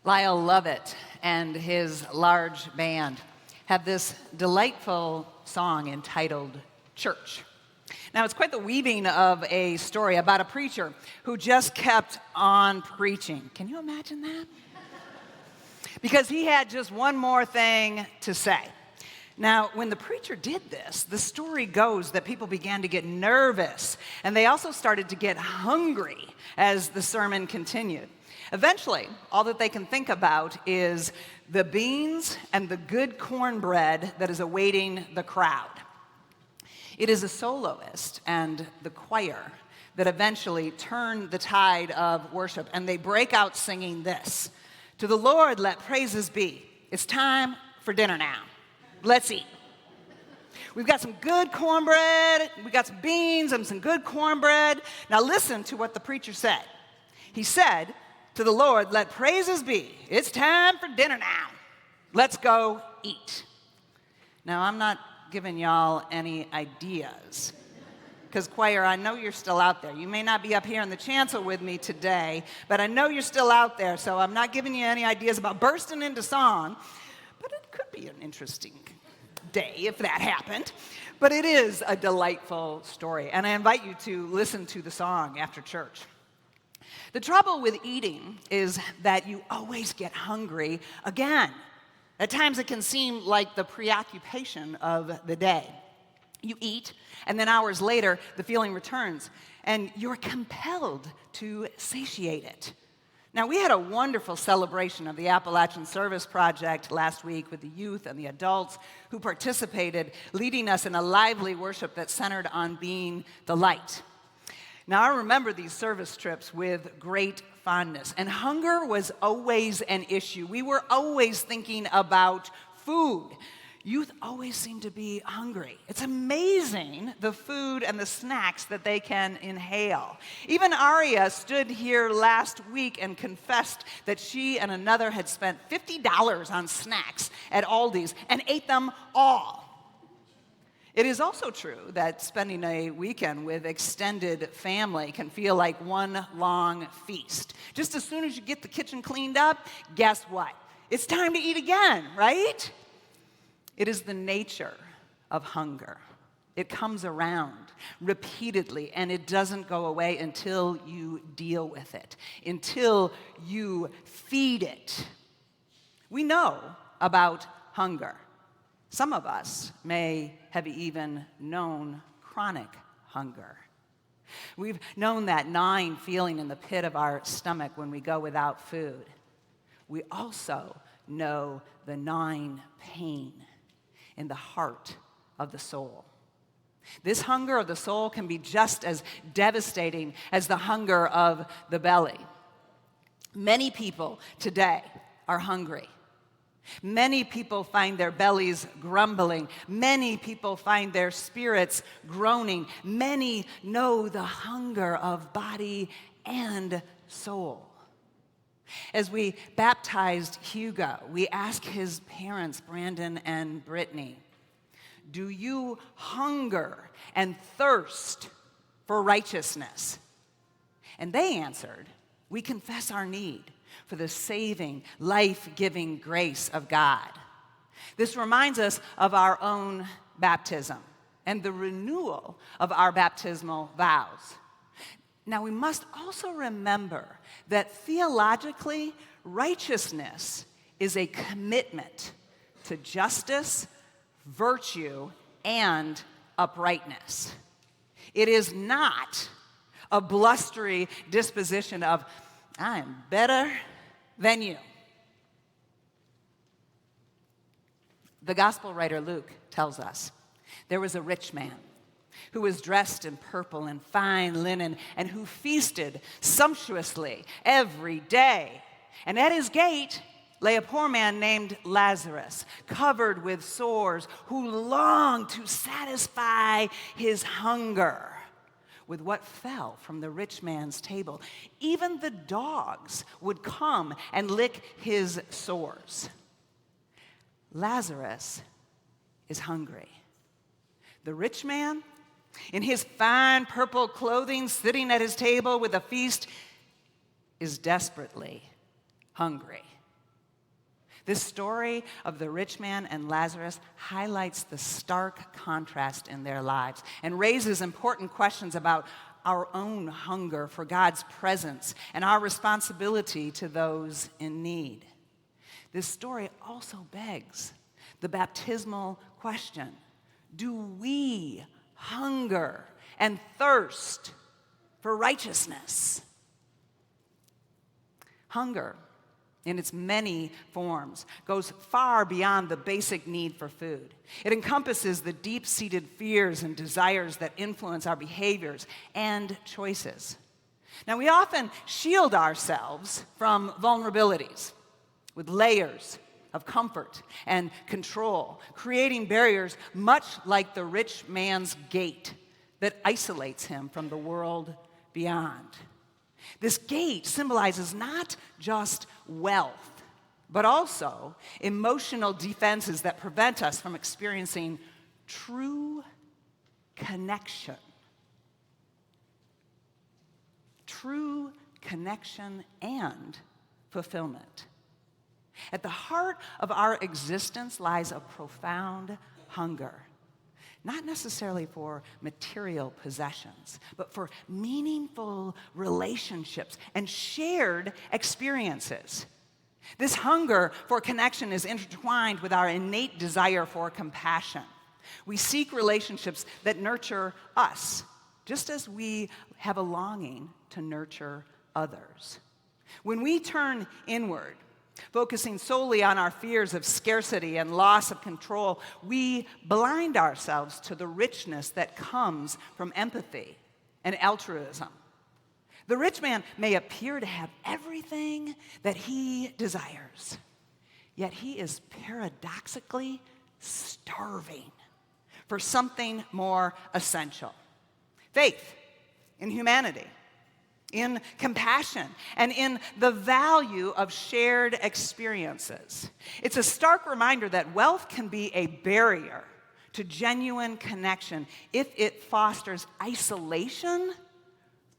Lyle Lovett and his large band have this delightful song entitled Church. Now, it's quite the weaving of a story about a preacher who just kept on preaching. Can you imagine that? Because he had just one more thing to say. Now, when the preacher did this, the story goes that people began to get nervous, and they also started to get hungry as the sermon continued. Eventually, all that they can think about is the beans and the good cornbread that is awaiting the crowd. It is a soloist and the choir that eventually turn the tide of worship, and they break out singing this: "To the Lord let praises be. It's time for dinner now. Let's eat." We've got some good cornbread, we got some beans and some good cornbread. Now listen to what the preacher said. He said, "To the Lord let praises be. It's time for dinner now. Let's go eat." Now, I'm not giving y'all any ideas, because choir, I know you're still out there. You may not be up here in the chancel with me today, but I know you're still out there, so I'm not giving you any ideas about bursting into song, but it could be an interesting day if that happened. But it is a delightful story, and I invite you to listen to the song after church. The trouble with eating is that you always get hungry again. At times it can seem like the preoccupation of the day. You eat, and then hours later, the feeling returns, and you're compelled to satiate it. Now, we had a wonderful celebration of the Appalachian Service Project last week with the youth and the adults who participated, leading us in a lively worship that centered on being the light. Now, I remember these service trips with great fondness, and hunger was always an issue. We were always thinking about food. Youth always seem to be hungry. It's amazing the food and the snacks that they can inhale. Even Aria stood here last week and confessed that she and another had spent $50 on snacks at Aldi's and ate them all. It is also true that spending a weekend with extended family can feel like one long feast. Just as soon as you get the kitchen cleaned up, guess what? It's time to eat again, right? It is the nature of hunger. It comes around repeatedly, and it doesn't go away until you deal with it, until you feed it. We know about hunger. Some of us may have even known chronic hunger. We've known that gnawing feeling in the pit of our stomach when we go without food. We also know the gnawing pain in the heart of the soul. This hunger of the soul can be just as devastating as the hunger of the belly. Many people today are hungry. Many people find their bellies grumbling. Many people find their spirits groaning. Many know the hunger of body and soul. As we baptized Hugo, we asked his parents, Brandon and Brittany, "Do you hunger and thirst for righteousness?" And they answered, "We confess our need for the saving, life-giving grace of God." This reminds us of our own baptism and the renewal of our baptismal vows. Now, we must also remember that theologically, righteousness is a commitment to justice, virtue, and uprightness. It is not a blustery disposition of, "I am better than you." The gospel writer Luke tells us there was a rich man who was dressed in purple and fine linen and who feasted sumptuously every day. And at his gate lay a poor man named Lazarus, covered with sores, who longed to satisfy his hunger with what fell from the rich man's table. Even the dogs would come and lick his sores. Lazarus is hungry. The rich man, in his fine purple clothing, sitting at his table with a feast, is desperately hungry. This story of the rich man and Lazarus highlights the stark contrast in their lives and raises important questions about our own hunger for God's presence and our responsibility to those in need. This story also begs the baptismal question: do we hunger and thirst for righteousness? Hunger, in its many forms, goes far beyond the basic need for food. It encompasses the deep-seated fears and desires that influence our behaviors and choices. Now, we often shield ourselves from vulnerabilities with layers of comfort and control, creating barriers much like the rich man's gate that isolates him from the world beyond. This gate symbolizes not just wealth, but also emotional defenses that prevent us from experiencing true connection. True connection and fulfillment. At the heart of our existence lies a profound hunger, not necessarily for material possessions, but for meaningful relationships and shared experiences. This hunger for connection is intertwined with our innate desire for compassion. We seek relationships that nurture us, just as we have a longing to nurture others. When we turn inward, focusing solely on our fears of scarcity and loss of control, we blind ourselves to the richness that comes from empathy and altruism. The rich man may appear to have everything that he desires, yet he is paradoxically starving for something more essential: faith in humanity, in compassion, and in the value of shared experiences. It's a stark reminder that wealth can be a barrier to genuine connection if it fosters isolation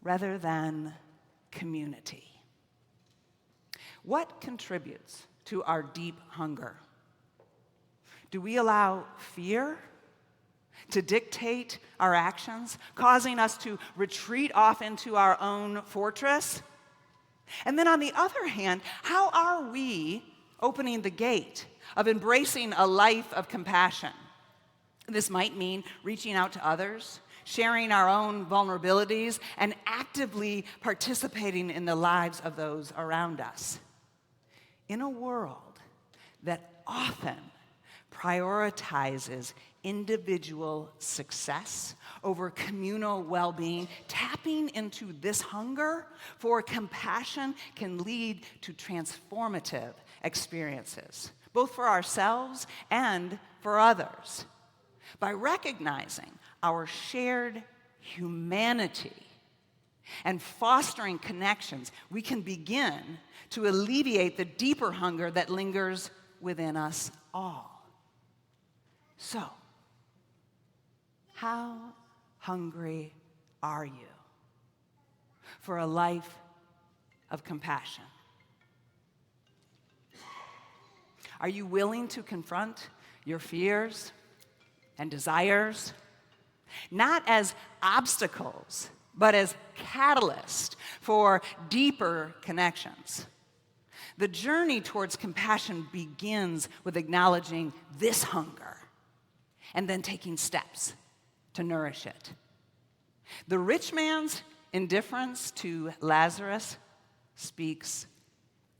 rather than community. What contributes to our deep hunger? Do we allow fear to dictate our actions, causing us to retreat off into our own fortress? And then on the other hand, how are we opening the gate of embracing a life of compassion? This might mean reaching out to others, sharing our own vulnerabilities, and actively participating in the lives of those around us. In a world that often prioritizes individual success over communal well-being, tapping into this hunger for compassion can lead to transformative experiences, both for ourselves and for others. By recognizing our shared humanity and fostering connections, we can begin to alleviate the deeper hunger that lingers within us all. So, how hungry are you for a life of compassion? Are you willing to confront your fears and desires, not as obstacles, but as catalysts for deeper connections? The journey towards compassion begins with acknowledging this hunger and then taking steps to nourish it. The rich man's indifference to Lazarus speaks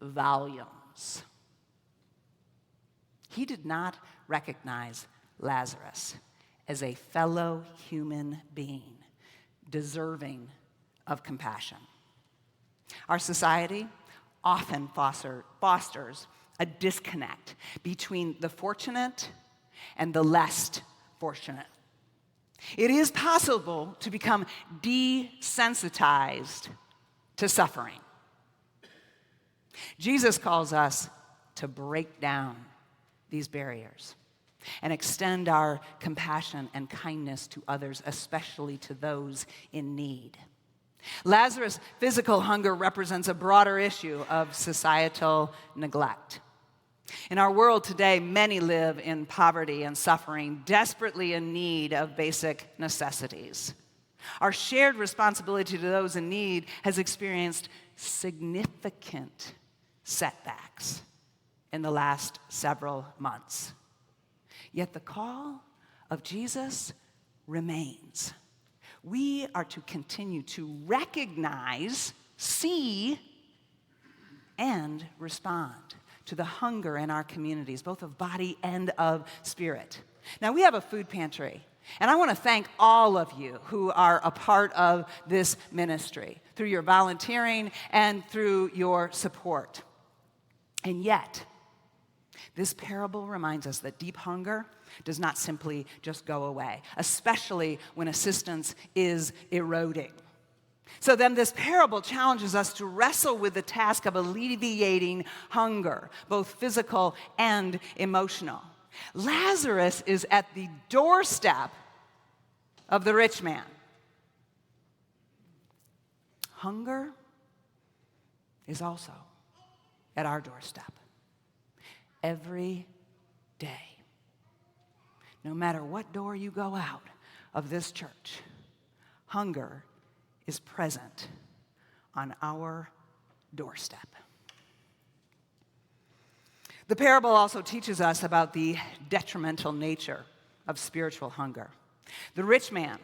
volumes. He did not recognize Lazarus as a fellow human being deserving of compassion. Our society often fosters a disconnect between the fortunate and the less fortunate. It is possible to become desensitized to suffering. Jesus calls us to break down these barriers and extend our compassion and kindness to others, especially to those in need. Lazarus' physical hunger represents a broader issue of societal neglect. In our world today, many live in poverty and suffering, desperately in need of basic necessities. Our shared responsibility to those in need has experienced significant setbacks in the last several months. Yet the call of Jesus remains. We are to continue to recognize, see, and respond to the hunger in our communities, both of body and of spirit. Now, we have a food pantry, and I want to thank all of you who are a part of this ministry through your volunteering and through your support. And yet, this parable reminds us that deep hunger does not simply just go away, especially when assistance is eroding. So then this parable challenges us to wrestle with the task of alleviating hunger, both physical and emotional. Lazarus is at the doorstep of the rich man. Hunger is also at our doorstep every day. No matter what door you go out of this church, hunger is present on our doorstep. The parable also teaches us about the detrimental nature of spiritual hunger. The rich man,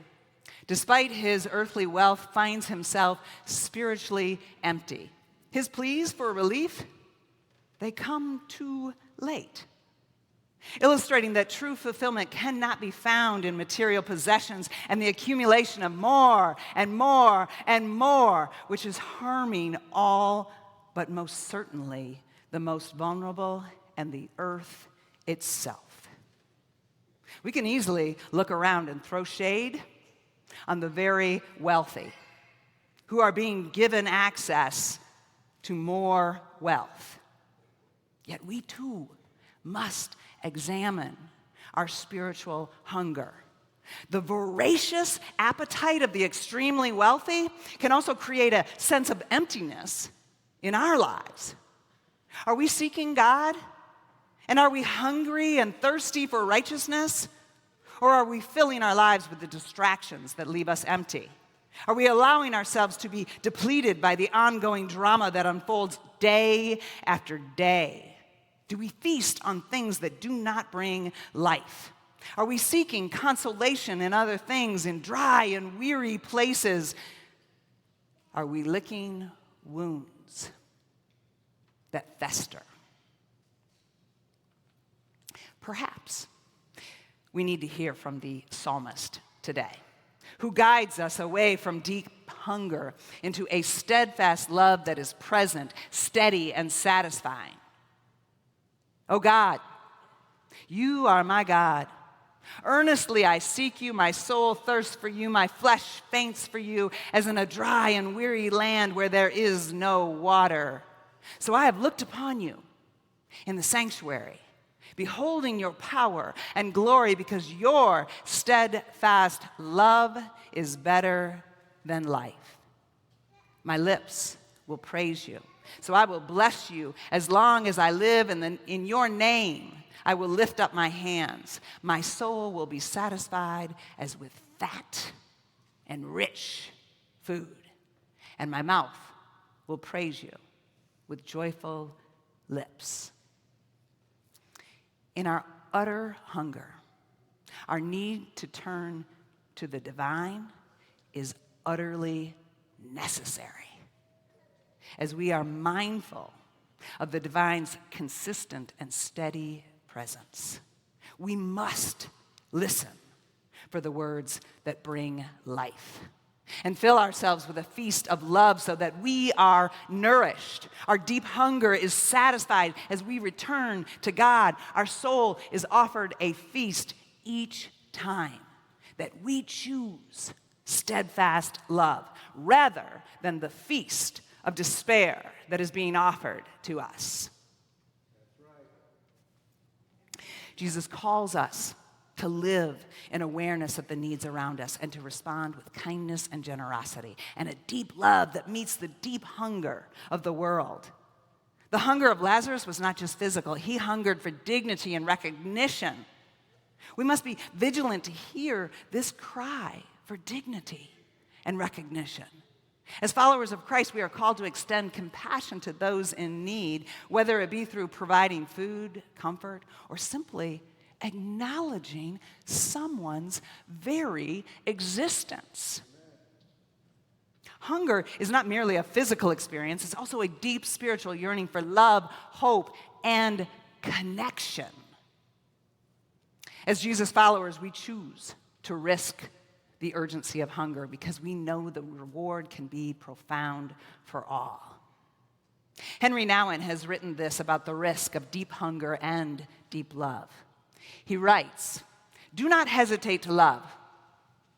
despite his earthly wealth, finds himself spiritually empty. His pleas for relief, they come too late, illustrating that true fulfillment cannot be found in material possessions and the accumulation of more and more and more, which is harming all but most certainly the most vulnerable and the earth itself. We can easily look around and throw shade on the very wealthy who are being given access to more wealth. Yet we too must examine our spiritual hunger. The voracious appetite of the extremely wealthy can also create a sense of emptiness in our lives. Are we seeking God? And are we hungry and thirsty for righteousness? Or are we filling our lives with the distractions that leave us empty? Are we allowing ourselves to be depleted by the ongoing drama that unfolds day after day? Do we feast on things that do not bring life? Are we seeking consolation in other things, in dry and weary places? Are we licking wounds that fester? Perhaps we need to hear from the psalmist today, who guides us away from deep hunger into a steadfast love that is present, steady, and satisfying. Oh God, you are my God. Earnestly I seek you, my soul thirsts for you, my flesh faints for you, as in a dry and weary land where there is no water. So I have looked upon you in the sanctuary, beholding your power and glory, because your steadfast love is better than life. My lips will praise you. So I will bless you as long as I live, and in your name I will lift up my hands. My soul will be satisfied as with fat and rich food, and my mouth will praise you with joyful lips. In our utter hunger, our need to turn to the divine is utterly necessary, as we are mindful of the divine's consistent and steady presence. We must listen for the words that bring life and fill ourselves with a feast of love so that we are nourished. Our deep hunger is satisfied as we return to God. Our soul is offered a feast each time that we choose steadfast love rather than the feast of despair that is being offered to us. That's right. Jesus calls us to live in awareness of the needs around us and to respond with kindness and generosity and a deep love that meets the deep hunger of the world. The hunger of Lazarus was not just physical. He hungered for dignity and recognition. We must be vigilant to hear this cry for dignity and recognition. As followers of Christ, we are called to extend compassion to those in need, whether it be through providing food, comfort, or simply acknowledging someone's very existence. Hunger is not merely a physical experience, it's also a deep spiritual yearning for love, hope, and connection. As Jesus followers, we choose to risk the urgency of hunger because we know the reward can be profound for all. Henry Nouwen has written this about the risk of deep hunger and deep love. He writes, "Do not hesitate to love,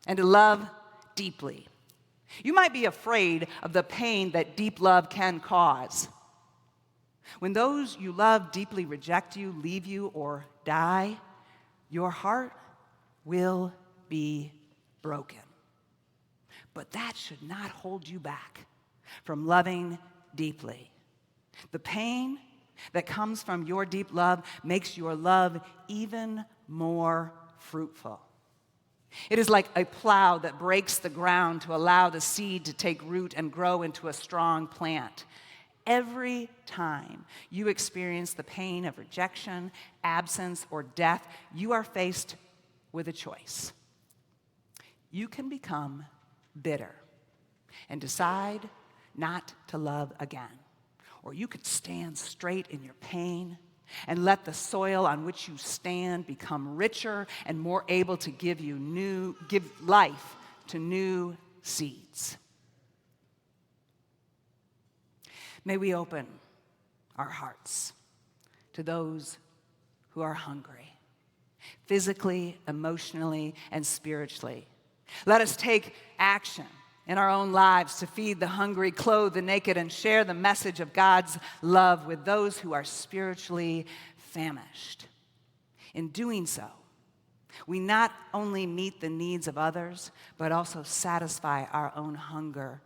and to love deeply. You might be afraid of the pain that deep love can cause. When those you love deeply reject you, leave you, or die, your heart will be broken. But that should not hold you back from loving deeply. The pain that comes from your deep love makes your love even more fruitful. It is like a plow that breaks the ground to allow the seed to take root and grow into a strong plant. Every time you experience the pain of rejection, absence, or death, you are faced with a choice. You can become bitter and decide not to love again. Or you could stand straight in your pain and let the soil on which you stand become richer and more able to give life to new seeds. May we open our hearts to those who are hungry, physically, emotionally, and spiritually. Let us take action in our own lives to feed the hungry, clothe the naked, and share the message of God's love with those who are spiritually famished. In doing so, we not only meet the needs of others, but also satisfy our own hunger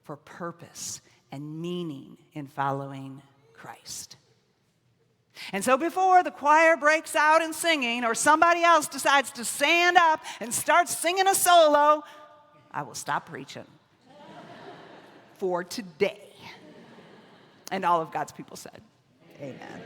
for purpose and meaning in following Christ. And so before the choir breaks out in singing or somebody else decides to stand up and start singing a solo, I will stop preaching for today. And all of God's people said, amen.